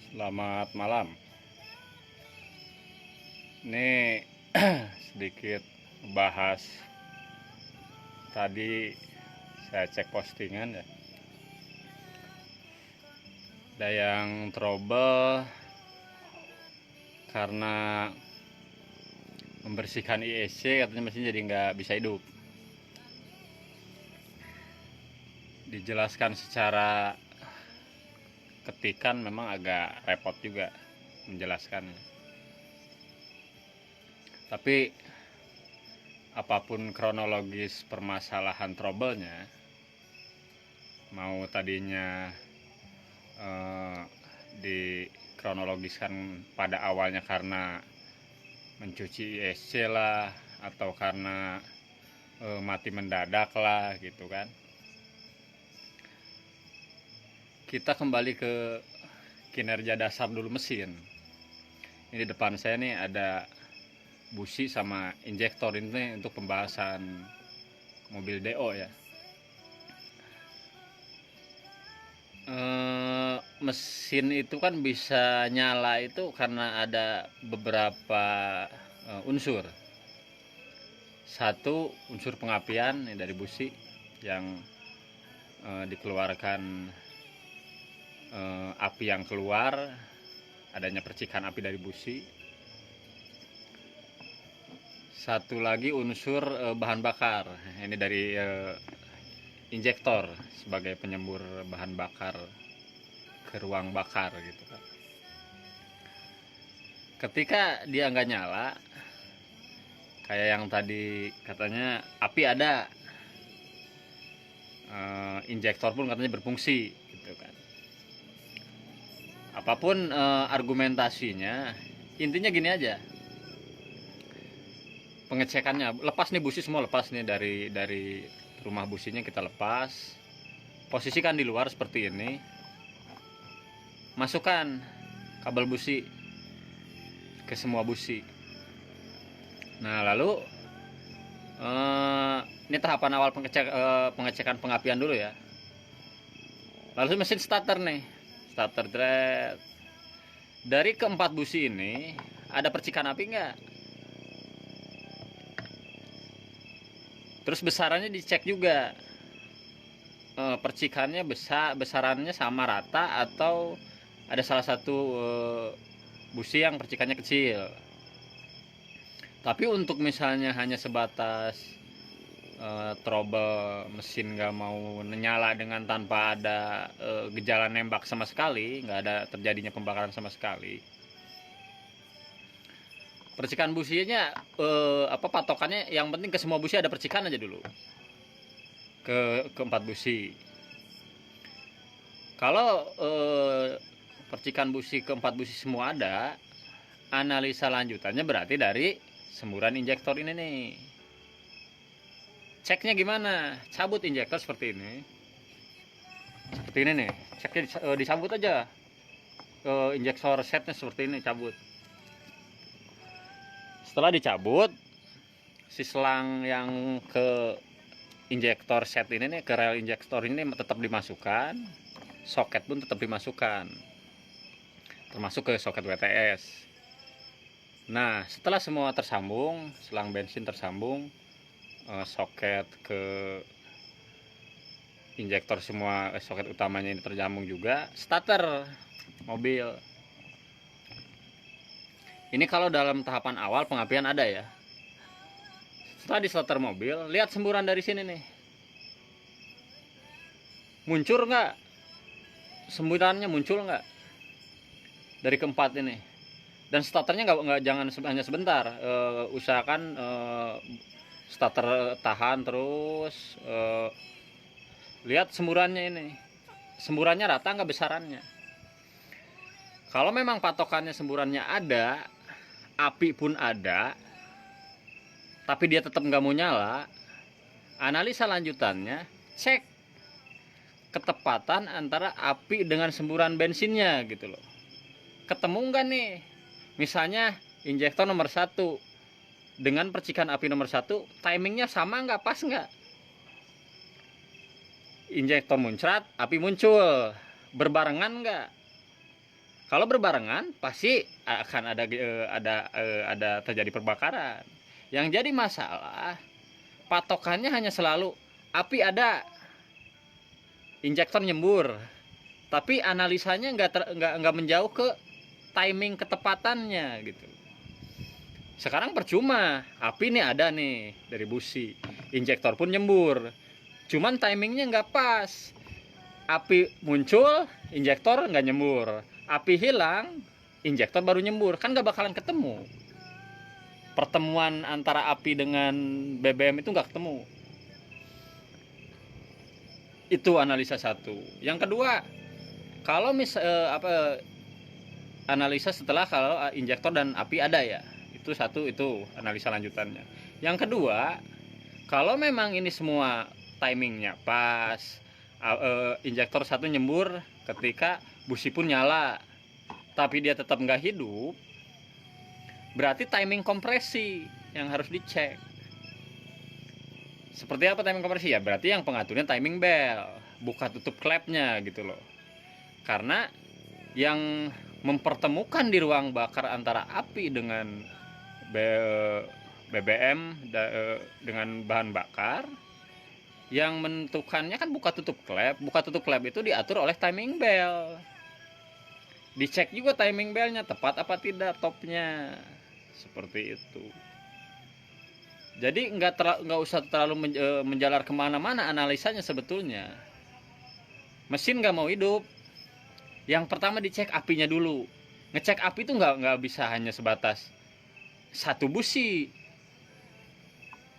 Selamat malam. Ini sedikit bahas. Tadi saya cek postingan ya. Ada yang trouble karena membersihkan IEC, katanya mesin jadi nggak bisa hidup. Dijelaskan secara ketikan memang agak repot juga menjelaskannya. Tapi apapun kronologis permasalahan trouble-nya, mau tadinya dikronologiskan pada awalnya karena mencuci ISC lah, atau karena mati mendadak lah gitu kan. Kita kembali ke kinerja dasar dulu mesin. Ini di depan saya nih ada busi sama injektor, ini untuk pembahasan mobil DO ya. Mesin itu kan bisa nyala itu karena ada beberapa unsur. Satu, unsur pengapian dari busi yang dikeluarkan api yang keluar, adanya percikan api dari busi. Satu lagi unsur bahan bakar, ini dari injektor sebagai penyembur bahan bakar ke ruang bakar gitu kan. Ketika dia nggak nyala, kayak yang tadi katanya api ada, injektor pun katanya berfungsi gitu kan. Apapun argumentasinya, intinya gini aja. Pengecekannya lepas nih, busi semua lepas nih, dari rumah businya kita lepas, posisikan di luar seperti ini, masukkan kabel busi ke semua busi. Nah lalu ini tahapan awal pengecekan pengapian dulu ya. Lalu mesin starter nih, starter thread. Dari keempat busi ini ada percikan api enggak? Terus besarannya dicek juga, percikannya besarannya sama rata atau ada salah satu busi yang percikannya kecil. Tapi untuk misalnya hanya sebatas trouble mesin nggak mau menyala dengan tanpa ada gejala nembak sama sekali, nggak ada terjadinya pembakaran sama sekali, percikan businya patokannya yang penting ke semua busi ada percikan aja dulu, keempat busi. Kalau percikan busi keempat busi semua ada, analisa lanjutannya berarti dari semburan injektor ini nih. Ceknya gimana? Cabut injektor seperti ini nih, ceknya disambut aja injektor setnya seperti ini, cabut. Setelah dicabut, si selang yang ke injektor set ini nih, ke rel injektor ini tetap dimasukkan, soket pun tetap dimasukkan, termasuk ke soket WTS. Nah setelah semua tersambung, selang bensin tersambung, soket ke injektor semua, soket utamanya ini tersambung juga, starter mobil. Ini kalau dalam tahapan awal pengapian ada ya. Setelah di starter mobil, lihat semburan dari sini nih, muncul nggak? Semburannya muncul nggak dari keempat ini? Dan starternya nggak jangan hanya sebentar, usahakan starter tahan terus. Lihat semburannya ini, semburannya rata nggak besarannya. Kalau memang patokannya semburannya ada, api pun ada, tapi dia tetap nggak mau nyala, analisa lanjutannya cek ketepatan antara api dengan semburan bensinnya gitu loh. Ketemu nggak nih? Misalnya injektor nomor 1 dengan percikan api nomor 1, timingnya sama nggak, pas nggak? Injektor muncrat, api muncul, berbarengan nggak? Kalau berbarengan pasti akan ada terjadi perbakaran. Yang jadi masalah patokannya hanya selalu api ada, injektor nyembur, tapi analisanya nggak menjauh ke timing ketepatannya gitu. Sekarang percuma, api nih ada nih dari busi, injektor pun nyembur, cuman timingnya nggak pas. Api muncul, injektor nggak nyembur, api hilang, injektor baru nyembur, kan nggak bakalan ketemu. Pertemuan antara api dengan BBM itu nggak ketemu. Itu analisa satu. Yang kedua, kalau analisa setelah kalau injektor dan api ada ya, itu satu, itu analisa lanjutannya. Yang kedua, kalau memang ini semua timingnya pas, injektor satu nyembur ketika busi pun nyala, tapi dia tetap nggak hidup, berarti timing kompresi yang harus dicek. Seperti apa timing kompresi ya? Berarti yang pengaturnya timing bell, buka tutup klepnya gitu loh. Karena yang mempertemukan di ruang bakar antara api dengan BBM dengan bahan bakar, yang menentukannya kan buka tutup klep. Buka tutup klep itu diatur oleh timing bell. Dicek juga timing bellnya tepat apa tidak topnya, seperti itu. Jadi nggak usah terlalu menjalar kemana-mana analisanya sebetulnya. Mesin nggak mau hidup. Yang pertama dicek apinya dulu. Ngecek api itu nggak bisa hanya sebatas satu busi.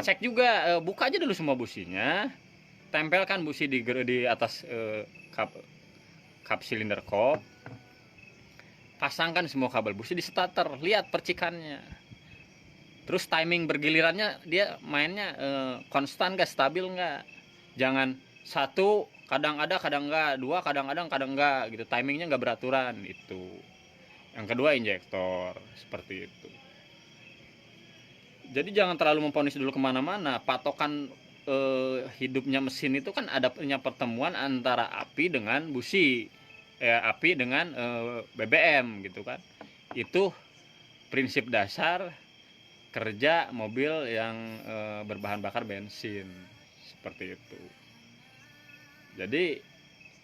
Cek juga, buka aja dulu semua businya. Tempelkan busi di atas kap silinder kop. Pasangkan semua kabel busi di starter, lihat percikannya. Terus timing bergilirannya dia mainnya konstan gak, stabil nggak. Jangan satu kadang ada kadang enggak, dua kadang ada kadang enggak gitu, timingnya nggak beraturan. Itu yang kedua, injektor, seperti itu. Jadi jangan terlalu memponis dulu kemana-mana. Patokan hidupnya mesin itu kan ada punya pertemuan antara api dengan busi, api dengan BBM gitu kan. Itu prinsip dasar kerja mobil yang berbahan bakar bensin, seperti itu. Jadi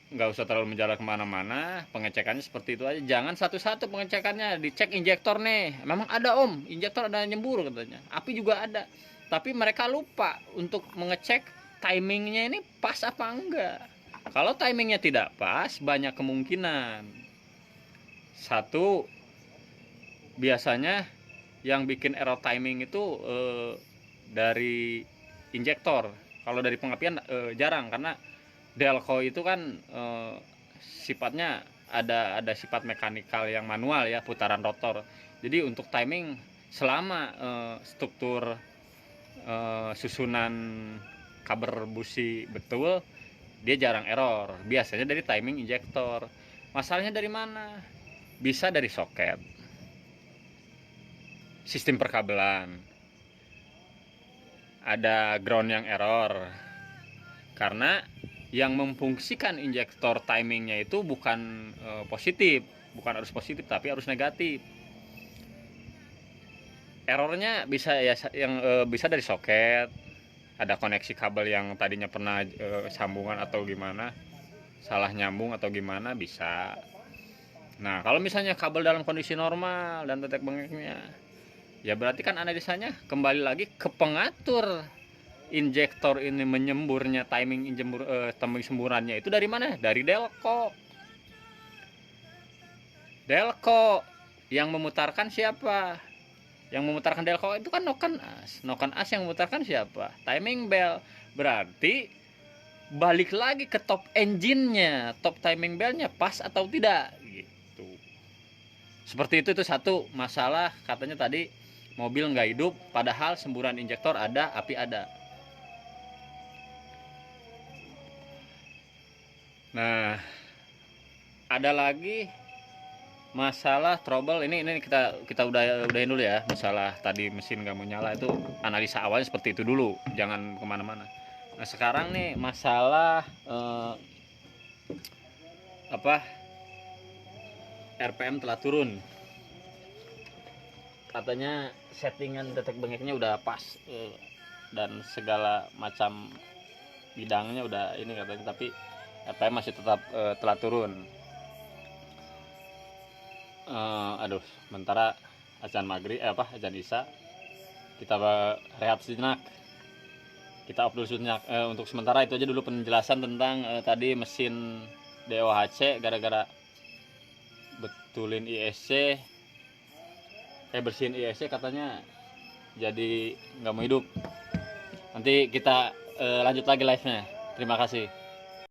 nggak usah terlalu menjalar kemana-mana, pengecekannya seperti itu aja. Jangan satu-satu pengecekannya, dicek injektor nih, memang ada om, injektor ada nyembur katanya, api juga ada, tapi mereka lupa untuk mengecek timingnya ini pas apa enggak. Kalau timingnya tidak pas, banyak kemungkinan. Satu, biasanya yang bikin error timing itu dari injektor. Kalau dari pengapian jarang, karena delco itu kan sifatnya ada sifat mekanikal yang manual ya, putaran rotor. Jadi untuk timing selama struktur susunan kaber busi betul, dia jarang error. Biasanya dari timing injektor. Masalahnya dari mana? Bisa dari soket, sistem perkabelan, ada ground yang error, karena yang memfungsikan injektor timingnya itu bukan positif, bukan arus positif, tapi arus negatif. Errornya bisa ya bisa dari soket, ada koneksi kabel yang tadinya pernah sambungan atau gimana, salah nyambung atau gimana, bisa. Nah, kalau misalnya kabel dalam kondisi normal dan tetek bengeknya, ya berarti kan analisanya kembali lagi ke pengatur injektor ini menyemburnya, timing semburannya itu dari mana? Dari delco. Delco yang memutarkan siapa? Yang memutarkan delco itu kan noken as. Noken as yang memutarkan siapa? Timing bell. Berarti balik lagi ke top engine-nya, top timing bell-nya pas atau tidak gitu. Seperti itu satu masalah, katanya tadi mobil nggak hidup padahal semburan injektor ada, api ada. Nah, ada lagi masalah trouble ini kita udahin dulu ya. Masalah tadi mesin nggak mau nyala itu analisa awalnya seperti itu dulu, jangan kemana-mana. Nah, sekarang nih masalah RPM telah turun. Katanya settingan detek bengeknya udah pas, dan segala macam bidangnya udah ini katanya, tapi RPM masih tetap telah turun. Aduh, sementara azan maghrib azan isya kita rehat sejenak, kita off dulu sejenak. Untuk sementara itu aja dulu penjelasan tentang tadi mesin DOHC. Gara-gara betulin ISC, bersihin ISC katanya jadi nggak mau hidup. Nanti kita lanjut lagi live nya. Terima kasih.